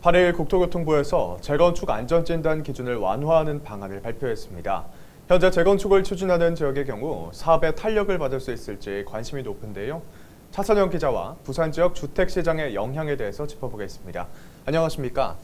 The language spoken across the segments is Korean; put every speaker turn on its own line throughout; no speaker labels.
8일 국토교통부에서 재건축 안전진단 기준을 완화하는 방안을 발표했습니다. 현재 재건축을 추진하는 지역의 경우 사업에 탄력을 받을 수 있을지 관심이 높은데요. 차선영 기자와 부산 지역 주택시장의 영향에 대해서 짚어보겠습니다. 안녕하십니까?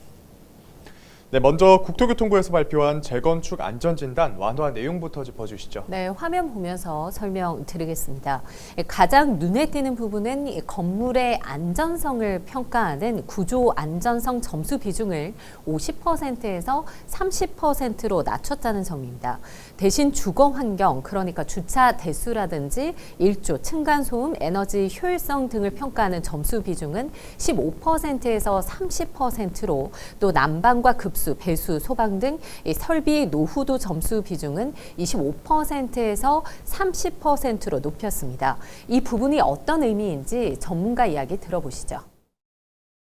네, 먼저 국토교통부에서 발표한 재건축 안전진단 완화 내용부터 짚어주시죠.
네, 화면 보면서 설명드리겠습니다. 가장 눈에 띄는 부분은 건물의 안전성을 평가하는 구조 안전성 점수 비중을 50%에서 30%로 낮췄다는 점입니다. 대신 주거 환경, 그러니까 주차 대수라든지 일조, 층간소음, 에너지 효율성 등을 평가하는 점수 비중은 15%에서 30%로 또 난방과 급수, 배수, 소방 등 설비 노후도 점수 비중은 25%에서 30%로 높였습니다. 이 부분이 어떤 의미인지 전문가 이야기 들어보시죠.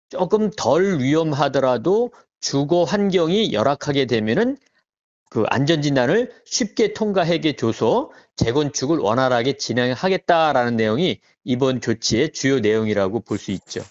조금 덜 위험하더라도 주거 환경이 열악하게 되면은 그 안전진단을 쉽게 통과하게 줘서 재건축을 원활하게 진행하겠다라는 내용이 이번 조치의 주요 내용이라고 볼 수 있죠.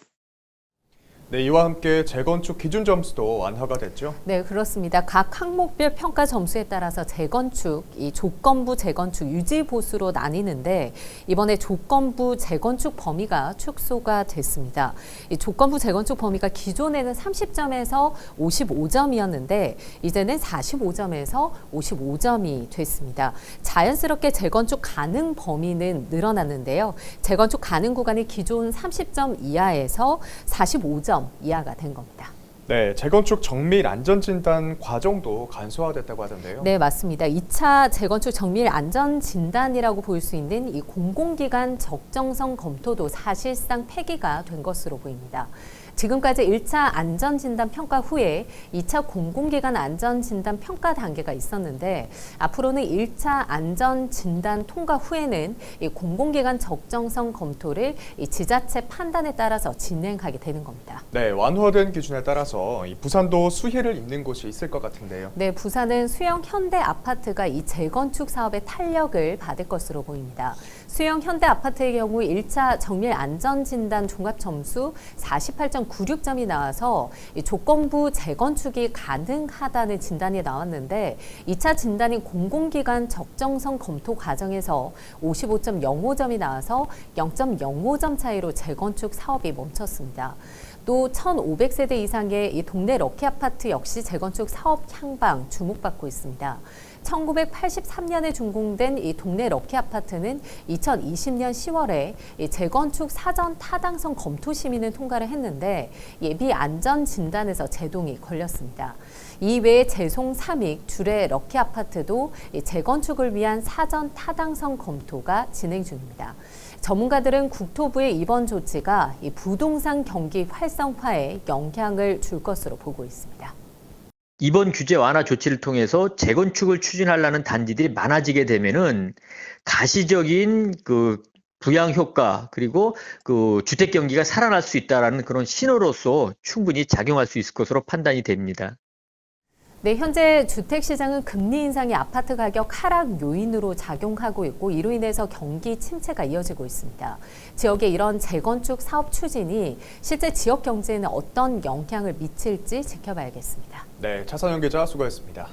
네, 이와 함께 재건축 기준 점수도 완화가 됐죠?
네, 그렇습니다. 각 항목별 평가 점수에 따라서 재건축, 이 조건부 재건축, 유지 보수로 나뉘는데 이번에 조건부 재건축 범위가 축소가 됐습니다. 이 조건부 재건축 범위가 기존에는 30점에서 55점이었는데 이제는 45점에서 55점이 됐습니다. 자연스럽게 재건축 가능 범위는 늘어났는데요. 재건축 가능 구간이 기존 30점 이하에서 45점 이하가 된 겁니다.
네, 재건축 정밀 안전진단 과정도 간소화됐다고 하던데요.
네, 맞습니다. 2차 재건축 정밀 안전진단이라고 볼 수 있는 이 공공기관 적정성 검토도 사실상 폐기가 된 것으로 보입니다. 지금까지 1차 안전진단 평가 후에 2차 공공기관 안전진단 평가 단계가 있었는데 앞으로는 1차 안전진단 통과 후에는 이 공공기관 적정성 검토를 이 지자체 판단에 따라서 진행하게 되는 겁니다.
네, 완화된 기준에 따라서 이 부산도 수혜를 입는 곳이 있을 것 같은데요.
네, 부산은 수영 현대 아파트가 이 재건축 사업의 탄력을 받을 것으로 보입니다. 수영 현대 아파트의 경우 1차 정밀 안전진단 종합 점수 48.96점이 나와서 이 조건부 재건축이 가능하다는 진단이 나왔는데 2차 진단인 공공기관 적정성 검토 과정에서 55.05점이 나와서 0.05점 차이로 재건축 사업이 멈췄습니다. 또 1,500세대 이상의 이 동네 럭키 아파트 역시 재건축 사업 향방 주목받고 있습니다. 1983년에 준공된 이 동네 럭키 아파트는 2020년 10월에 이 재건축 사전 타당성 검토 심의는 통과를 했는데 예비 안전 진단에서 제동이 걸렸습니다. 이외에 재송 삼익 주례 럭키 아파트도 이 재건축을 위한 사전 타당성 검토가 진행 중입니다. 전문가들은 국토부의 이번 조치가 이 부동산 경기 활성화에 영향을 줄 것으로 보고 있습니다.
이번 규제 완화 조치를 통해서 재건축을 추진하려는 단지들이 많아지게 되면은 가시적인 그 부양 효과 그리고 그 주택 경기가 살아날 수 있다라는 그런 신호로서 충분히 작용할 수 있을 것으로 판단이 됩니다.
네, 현재 주택시장은 금리 인상이 아파트 가격 하락 요인으로 작용하고 있고 이로 인해서 경기 침체가 이어지고 있습니다. 지역의 이런 재건축 사업 추진이 실제 지역 경제에는 어떤 영향을 미칠지 지켜봐야겠습니다.
네, 차선영 기자 수고했습니다.